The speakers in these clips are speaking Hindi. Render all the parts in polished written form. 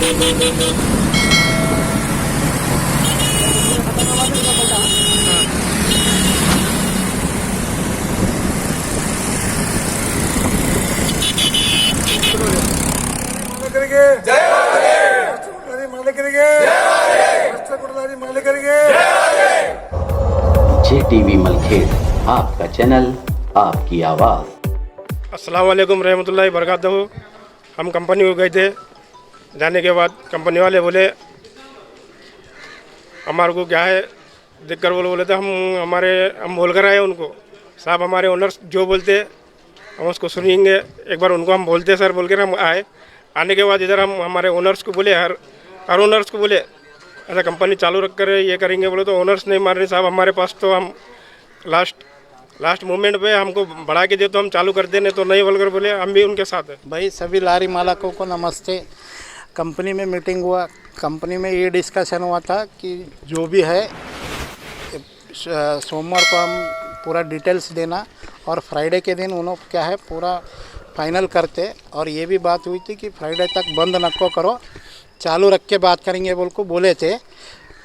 JTV मलखेड़, आपका चैनल, आपकी आवाज़। अस्सलाम वालेकुम रहमतुल्लाहि बरकातहू। हम कंपनी को गए थे, जाने के बाद कंपनी वाले बोले हमारे को क्या है दिक्कत, बोले थे हम बोल कर आए उनको, साहब हमारे ओनर्स जो बोलते हम उसको सुनेंगे। एक बार उनको हम बोलते सर बोल कर हम आए। आने के बाद इधर हम हमारे ओनर्स को बोले, हर ओनर्स को बोले ऐसा कंपनी चालू रख कर ये करेंगे, बोले तो ओनर्स नहीं मान रहे साहब हमारे पास। तो हम लास्ट मोमेंट पे हमको बढ़ा के दे तो हम चालू कर देने, तो नहीं बोलकर बोले हम भी उनके साथ हैं। भाई सभी लारी मालकों को नमस्ते। कंपनी में मीटिंग हुआ, कंपनी में ये डिस्कशन हुआ था कि जो भी है सोमवार को हम पूरा डिटेल्स देना और फ्राइडे के दिन उन्होंने क्या है पूरा फाइनल करते। और ये भी बात हुई थी कि फ्राइडे तक बंद नको करो, चालू रख के बात करेंगे बोल को बोले थे।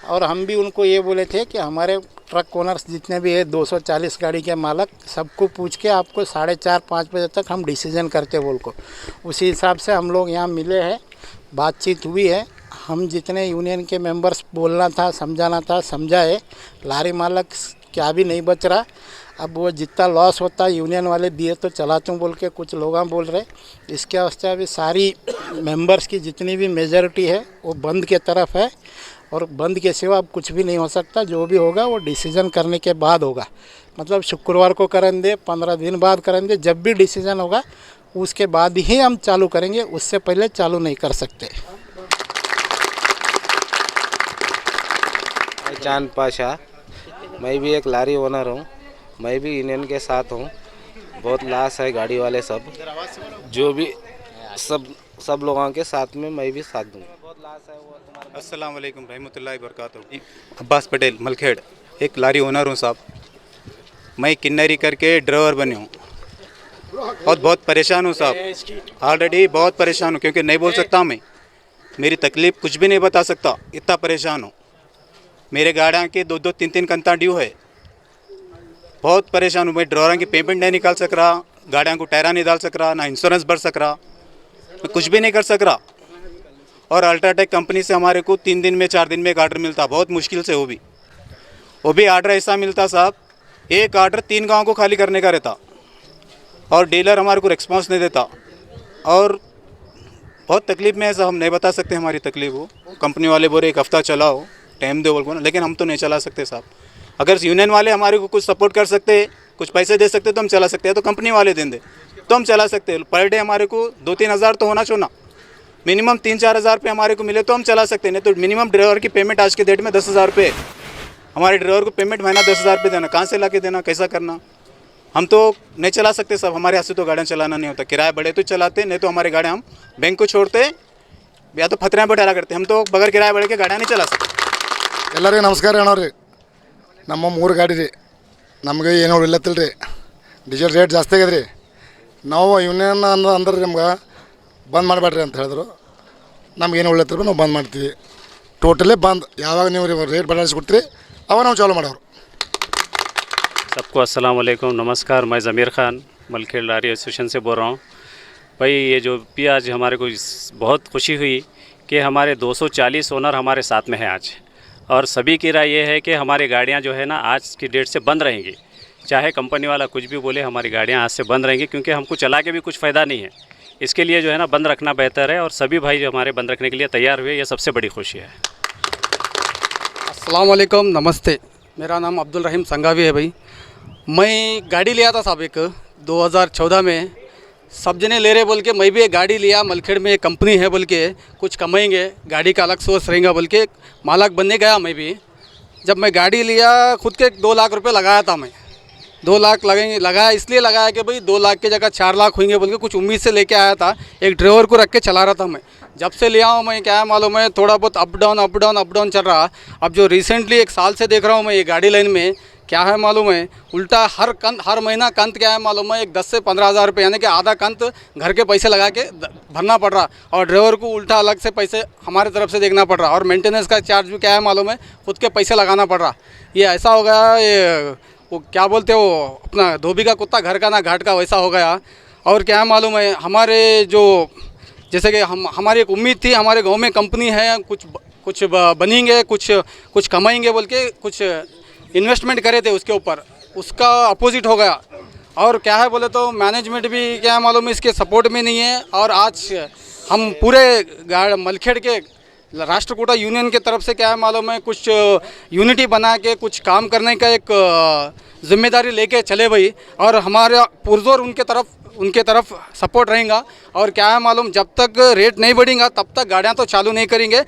और हम भी उनको ये बोले थे कि हमारे ट्रक ओनर्स जितने भी है 240 गाड़ी के मालक, सबको पूछ के आपको 4:30-5 बजे तक हम डिसीजन करते बोल को। उसी हिसाब से हम लोग यहाँ मिले हैं, बातचीत हुई है। हम जितने यूनियन के मेंबर्स बोलना था समझाना था समझाए। लारी मालक क्या भी नहीं बच रहा। अब वो जितना लॉस होता है यूनियन वाले दिए तो चलाता हूँ बोल के कुछ लोग बोल रहे। इसके वास्ते अभी सारी मेंबर्स की जितनी भी मेजॉरिटी है वो बंद के तरफ है और बंद के सिवा अब कुछ भी नहीं हो सकता। जो भी होगा वो डिसीज़न करने के बाद होगा, मतलब शुक्रवार को करेंगे, 15 दिन बाद करेंगे। जब भी डिसीज़न होगा उसके बाद ही हम चालू करेंगे, उससे पहले चालू नहीं कर सकते। चांद पाशा, मैं भी एक लारी ओनर हूँ, मैं भी यूनियन के साथ हूँ। बहुत लॉस है गाड़ी वाले सब, जो भी सब लोगों के साथ में मैं भी साथ दूँगा। बहुत लॉस है वो तुम्हारा। अस्सलाम वालेकुम रहमतुल्लाहि बरकातहू। अब्बास पटेल मलखेड़, एक लारी ओनर हूँ साहब। मैं किन्नरी करके ड्राइवर बने हूँ और बहुत परेशान हूँ साहब। ऑलरेडी बहुत परेशान हूँ क्योंकि नहीं बोल सकता मैं, मेरी तकलीफ़ कुछ भी नहीं बता सकता, इतना परेशान हूँ। मेरे गाड़ियाँ के 2-2, 3-3 कंता ड्यू है। बहुत परेशान हूँ मैं। ड्राइवरों की पेमेंट नहीं निकाल सक रहा, गाड़ियों को टायरा नहीं डाल सक रहा, ना इंश्योरेंस भर सक रहा, मैं कुछ भी नहीं कर सक रहा। और अल्ट्राटेक कंपनी से हमारे को 3 दिन में 4 दिन में एक ऑर्डर मिलता, बहुत मुश्किल से। वो भी ऑर्डर ऐसा मिलता साहब, एक ऑर्डर 3 गाँव को खाली करने का रहता और डीलर हमारे को रिस्पॉन्स नहीं देता। और बहुत तकलीफ़ में है साहब, हम नहीं बता सकते हमारी तकलीफ़। हो कंपनी वाले बोले 1 हफ़्ता चलाओ, टाइम दो बोल को ना, लेकिन हम तो नहीं चला सकते साहब। अगर यूनियन वाले हमारे को कुछ सपोर्ट कर सकते, कुछ पैसे दे सकते तो हम चला सकते हैं, तो कंपनी वाले देंगे तो हम चला सकते हैं। पर डे हमारे को 2-3 हज़ार तो होना चाहिए ना, मिनिमम 3-4 हज़ार रुपये हमारे को मिले तो हम चला सकते हैं। नहीं तो मिनिमम ड्राइवर की पेमेंट आज के डेट में 10,000 रुपये। हमारे ड्राइवर को पेमेंट महीना 10,000 रुपये देना, कहाँ से ला के देना, कैसा करना। हम तो नहीं चला सकते साहब, हमारे यहाँ से तो गाड़ियाँ चलाना नहीं होता। किराया बढ़े तो चलाते, नहीं तो हमारी गाड़ियाँ हम बैंक को छोड़ते या तो फतरे पर ठहरा करते। हम तो बगैर किराया बढ़े के गाड़ियाँ नहीं चला सकते। ಎಲ್ಲರಿಗೂ ನಮಸ್ಕಾರ ಅಣ್ಣವ್ರಿ। ನಮ್ಮ 3 ಗಾಡಿ ರೀ, ನಮಗೆ ಏನೋ ಇಲ್ಲತ್ತಿಲ್ಲ ರೀ, ಡೀಸೆಲ್ ರೇಟ್ ಜಾಸ್ತಿ ಆಗ್ಯದ ರೀ। ನಾವು ಯೂನಿಯನ್ ಅಂದ್ರೆ ನಮ್ಗೆ ಬಂದ್ ಮಾಡಬೇಡ್ರಿ ಅಂತ ಹೇಳಿದ್ರು, ನಮ್ಗೇನು ಉಳ್ಳತ್ತಿರ ನಾವು ಬಂದ್ ಮಾಡ್ತೀವಿ, ಟೋಟಲಿ ಬಂದ್। ಯಾವಾಗ ನೀವು ರೇಟ್ बढ़ाइಸ್ಕೊಡ್ತೀರಿ ಅವಾಗ ನಾವು ಚಾಲೂ ಮಾಡೋರು। सबको अस्सलाम वालेकुम, नमस्कार। मैं ज़मीर ख़ान मलखेड़ लारी एसोसिएशन से बोल रहा हूँ। भाई ये जो भी आज हमारे को बहुत खुशी हुई कि हमारे 240 ओनर हमारे साथ में हैं आज। और सभी की राय ये है कि हमारी गाड़ियाँ जो है ना आज की डेट से बंद रहेंगी, चाहे कंपनी वाला कुछ भी बोले, हमारी गाड़ियाँ आज से बंद रहेंगी, क्योंकि हमको चला के भी कुछ फ़ायदा नहीं है। इसके लिए जो है ना बंद रखना बेहतर है और सभी भाई जो हमारे बंद रखने के लिए तैयार हुए, ये सबसे बड़ी खुशी है। अस्सलाम वालेकुम, नमस्ते। मेरा नाम अब्दुल रहीम संघावी है। भाई मैं गाड़ी लिया था साहब एक 2014 में, सब जने ले रहे बोल के मैं भी एक गाड़ी लिया। मलखेड़ में एक कंपनी है बोल के कुछ कमाएंगे, गाड़ी का अलग सोर्स रहेगा बोल के मालक बनने गया मैं भी। जब मैं गाड़ी लिया खुद के 2 लाख रुपए लगाया था मैं। 2 लाख लगाया इसलिए लगाया कि भाई 2 लाख की जगह 4 लाख होंगे बोल के कुछ उम्मीद से लेके आया था। एक ड्राइवर को रख के चला रहा था मैं। जब से लिया हूँ मैं, क्या मालूम है, थोड़ा बहुत अप डाउन चल रहा। अब जो रिसेंटली 1 साल से देख रहा हूँ मैं ये गाड़ी लाइन में क्या है मालूम है, उल्टा हर महीना कंत क्या है मालूम है, एक 10 से 15 हज़ार रुपये यानी कि आधा कंत घर के पैसे लगा के भरना पड़ रहा, और ड्राइवर को उल्टा अलग से पैसे हमारे तरफ से देखना पड़ रहा, और मेंटेनेंस का चार्ज भी क्या है मालूम है, खुद के पैसे लगाना पड़ रहा। ये ऐसा हो गया, ये वो क्या बोलते हो अपना धोबी का कुत्ता घर का ना घाट का, वैसा हो गया। और क्या है मालूम है, हमारे जो जैसे कि हमारी एक उम्मीद थी, हमारे गांव में कंपनी है, कुछ बनेंगे, कुछ कमाएंगे बोल के कुछ इन्वेस्टमेंट करे थे उसके ऊपर, उसका अपोजिट हो गया। और क्या है बोले तो मैनेजमेंट भी क्या है मालूम है इसके सपोर्ट में नहीं है। और आज हम पूरे मलखेड़ के राष्ट्रकूटा यूनियन के तरफ से क्या है मालूम है, कुछ यूनिटी बना के कुछ काम करने का एक जिम्मेदारी लेके चले भाई, और हमारा पुरजोर उनके तरफ सपोर्ट रहेगा। और क्या है मालूम, जब तक रेट नहीं बढ़ेगा तब तक गाड़ियाँ तो चालू नहीं करेंगे।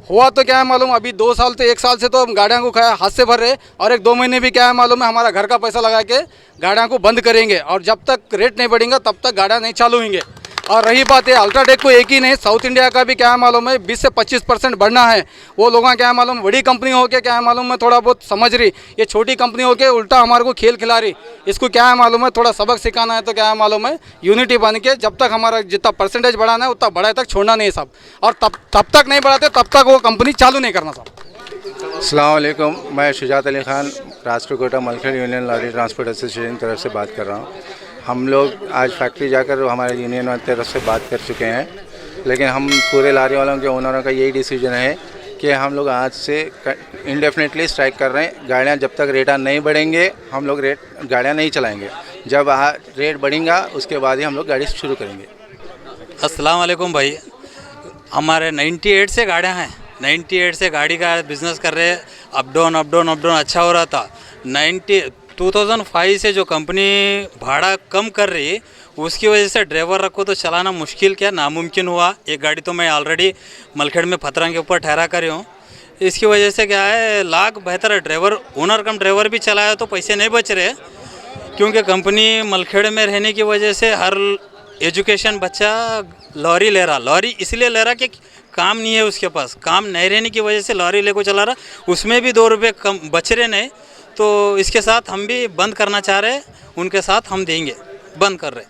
हुआ तो क्या है मालूम, अभी 2 साल से 1 साल से तो हम गाड़ियाँ को हाथ से भर रहे, और 1-2 महीने भी क्या है मालूम है हमारा घर का पैसा लगा के गाड़ियाँ को बंद करेंगे, और जब तक रेट नहीं बढ़ेगा तब तक गाड़ियाँ नहीं चालू होंगे। और रही बात है अल्ट्राटेक को एक ही नहीं, साउथ इंडिया का भी क्या है मालूम है 20 से 25% बढ़ना है। वो लोग क्या है मालूम, बड़ी कंपनी होके क्या है मालूम है थोड़ा बहुत समझ रही, ये छोटी कंपनी होके उल्टा हमारे को खेल खिला रही। इसको क्या है मालूम है थोड़ा सबक सिखाना है, तो क्या है मालूम है यूनिटी बन के जब तक हमारा जितना परसेंटेज बढ़ाना है उतना बढ़ाए तक छोड़ना नहीं सब, और तब तक नहीं बढ़ाते तब तक वो कंपनी चालू नहीं करना सब। अस्सलाम वालेकुम, मैं Shujat Ali Khan Rashtrakuta Malkhed union lorry transport association की तरफ से बात कर रहा हूँ। हम लोग आज फैक्ट्री जाकर हमारे यूनियन वाली तरफ से बात कर चुके हैं, लेकिन हम पूरे लारी वालों के ओनरों का यही डिसीजन है कि हम लोग आज से इंडेफिनेटली स्ट्राइक कर रहे हैं। गाड़ियाँ जब तक रेट नहीं बढ़ेंगे हम लोग गाड़ियाँ नहीं चलाएँगे, जब रेट बढ़ेगा उसके बाद ही हम लोग गाड़ी शुरू करेंगे। अस्सलाम वालेकुम भाई, हमारे 98 से गाड़ियाँ हैं, 98 से गाड़ी का बिज़नेस कर रहे हैं, अप डाउन अच्छा हो रहा था। 2005 से जो कंपनी भाड़ा कम कर रही है उसकी वजह से ड्राइवर रखो तो चलाना मुश्किल क्या नामुमकिन हुआ। एक गाड़ी तो मैं ऑलरेडी मलखेड़ में फतरंग के ऊपर ठहरा कर हूँ। इसकी वजह से क्या है लाख बेहतर है ड्राइवर ओनर कम ड्राइवर भी चलाया तो पैसे नहीं बच रहे, क्योंकि कंपनी मलखेड़ में रहने की वजह से हर एजुकेशन बच्चा लॉरी ले रहा। लॉरी इसलिए ले रहा कि काम नहीं है उसके पास, काम नहीं रहने की वजह से लॉरी ले को चला रहा, उसमें भी 2 रुपये कम बच रहे नहीं। तो इसके साथ हम भी बंद करना चाह रहे हैं, उनके साथ हम देंगे, बंद कर रहे।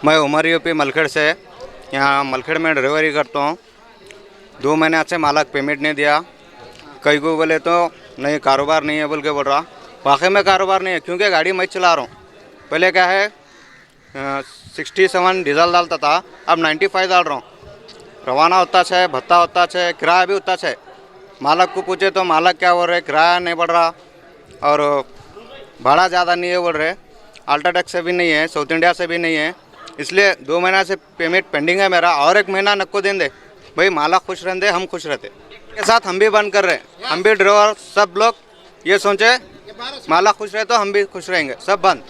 मैं उमर यूपी मलखेड़ से यहाँ मलखेड़ में ड्राइवरी करता हूँ। 2 महीने से मालक पेमेंट नहीं दिया, कई को बोले तो नहीं कारोबार नहीं है बोल के बोल रहा। वाकई में कारोबार नहीं है, क्योंकि गाड़ी मैं चला रहा हूँ। पहले क्या है 67 डीजल डालता था, अब 95 डाल रहा हूँ। रवाना होता है, भत्ता होता है, किराया भी होता है। मालक को पूछे तो मालक क्या बोल रहे, किराया नहीं बढ़ रहा और भाड़ा ज़्यादा नहीं है बोल रहे। अल्ट्राटेक से भी नहीं है, साउथ इंडिया से भी नहीं है, इसलिए 2 महीना से पेमेंट पेंडिंग है मेरा, और 1 महीना नको दें दे भाई, मालक खुश रहते हम खुश रहते। के साथ हम भी बंद कर रहे हैं, हम भी ड्राइवर सब लोग ये सोचे मालक खुश रहे तो हम भी खुश रहेंगे, सब बंद।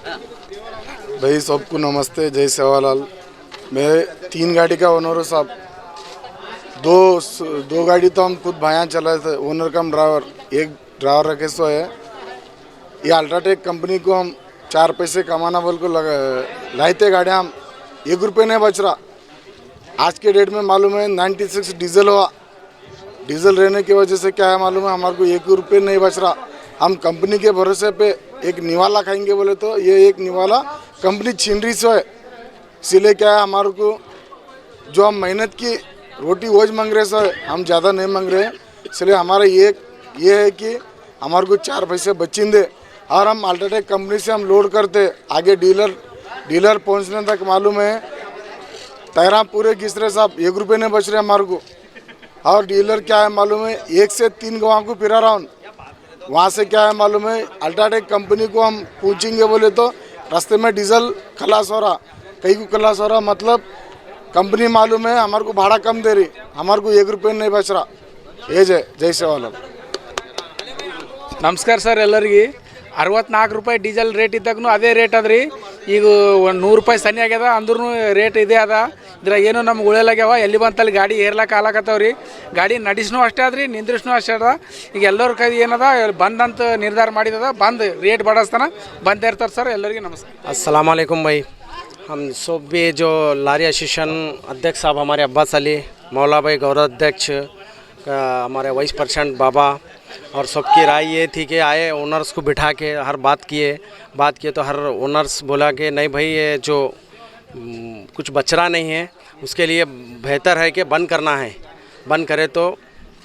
भाई सबको नमस्ते, जय सेवालाल। मैं 3 गाड़ी का ओनर हूँ साहब। 2 गाड़ी तो हम खुद भाया चलाए थे, ओनर कम ड्राइवर, एक ड्राइवर रखे सो है। ये अल्ट्राटेक कंपनी को हम 4 पैसे कमाना बोल को लाए थे गाड़ियाँ, हम 1 रुपये नहीं बच रहा। आज के डेट में मालूम है 96 डीजल हुआ, डीजल रहने की वजह से क्या है मालूम है हमारे को 1 रुपये नहीं बच रहा। हम कंपनी के भरोसे पे एक निवाला खाएंगे बोले तो ये एक निवाला कंपनी छीन रही सो है। इसीलिए क्या है हमारे को जो हम मेहनत की रोटी रोज मांग रहे सो, हम ज़्यादा नहीं मांग रहे। इसलिए हमारा ये है कि हमारे को 4 पैसे बचिंदे, और हम अल्ट्राटेक कंपनी से हम लोड करते आगे डीलर पहुंचने तक मालूम है तैरा पूरे घिस रहे साहब, 1 रुपये नहीं बच रहे हमारे को। और डीलर क्या है मालूम है 1 से 3 गाँव को फिरा रहा हूँ, वहाँ से क्या है मालूम है अल्ट्राटेक कंपनी को हम पूछेंगे बोले तो रास्ते में डीजल खलास हो रहा, कहीं को खलास हो रहा, मतलब कंपनी मालूम है हमारे को भाड़ा कम दे रही, हमारे को 1 रुपये नहीं बच रहा। ये जय सेवालाल। ನಮಸ್ಕಾರ ಸರ್ ಎಲ್ಲರಿಗೆ। 64 ರೂಪಾಯಿ ಡೀಸೆಲ್ ರೇಟ್ ಇದ್ದಾಗೂ ಅದೇ ರೇಟ್ ಅದ್ರಿ, ಈಗ 100 ರೂಪಾಯಿ ಸನಿ ಆಗ್ಯದ ಅಂದ್ರೂ ರೇಟ್ ಇದೇ ಅದ। ಇದ್ರಾಗ ಏನು ನಮ್ಗೆ ಉಳಿಯಲಾಗ್ಯಾವ, ಎಲ್ಲಿ ಬಂತಲ್ಲಿ ಗಾಡಿ ಏರ್ಲಾಕ ಆಲಾಕತ್ತವ್ರಿ, ಗಾಡಿ ನಡೆಸ್ನೂ ಅಷ್ಟೇ ಅದ್ರಿ ನಿಂದ್ರಿಸ್ನೂ ಅಷ್ಟೇ ಅದ। ಈಗ ಎಲ್ಲರ ಕೈ ಏನದ ಬಂದಂತ ನಿರ್ಧಾರ ಮಾಡಿದದ, ಬಂದು ರೇಟ್ बढ़ास्ताನ ಬಂದೇ ಇರ್ತಾರೆ ಸರ್। ಎಲ್ಲರಿಗೆ ನಮಸ್ಕಾರ। अस्सलाम वालेकुम भाई। हम सब भी जो लारी एसोसिएशन अध्यक्ष साहब हमारे अब्बास अली, मौला भाई गौरव अध्यक्ष, हमारे वाइस प्रेसिडेंट बाबा, और सबकी राय ये थी कि आए ओनर्स को बिठा के हर बात किए तो हर ओनर्स बोला कि नहीं भाई ये जो कुछ बच रहा नहीं है उसके लिए बेहतर है कि बंद करना है, बंद करे तो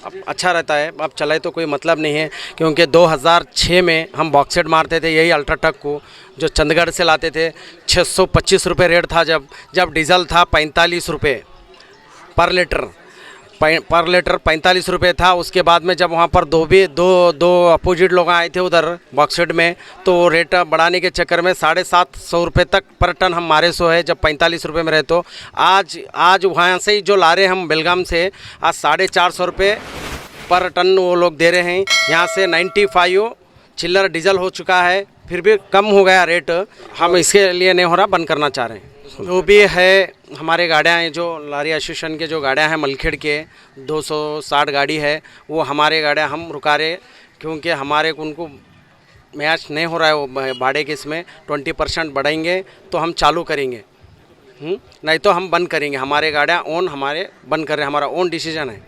अब अच्छा रहता है। अब चलाए तो कोई मतलब नहीं है, क्योंकि 2006 में हम बॉक्सेट मारते थे यही अल्ट्राटेक को, जो चंडीगढ़ से लाते थे। 625 रुपये रेट था जब डीजल था 45 रुपये पर लीटर 45 रुपये था। उसके बाद में जब वहाँ पर दो अपोजिट लोग आए थे उधर बॉक्सेट में, तो रेट बढ़ाने के चक्कर में 750 रुपये तक पर टन हम मारे सो है, जब 45 रुपये में रहे। तो आज वहाँ से ही जो ला रहे हम बेलगाम से, आज 450 रुपये पर टन वो लोग दे रहे हैं। यहाँ से 95 चिल्लर डीजल हो चुका है, फिर भी कम हो गया रेट। हम इसके लिए नहीं हो रहा, बंद करना चाह रहे हैं। जो भी है हमारे गाड़ियाँ हैं, जो लारी एसोसिएशन के जो गाड़ियाँ हैं मलखेड़ के 260 गाड़ी है, वो हमारे गाड़ियाँ हम रुका रहे, क्योंकि हमारे उनको मैच नहीं हो रहा है। वो भाड़े के इसमें 20% बढ़ाएंगे तो हम चालू करेंगे, नहीं तो हम बंद करेंगे। हमारे गाड़ियाँ ओन हमारे बंद कर रहे हैं, हमारा ओन डिसीजन है।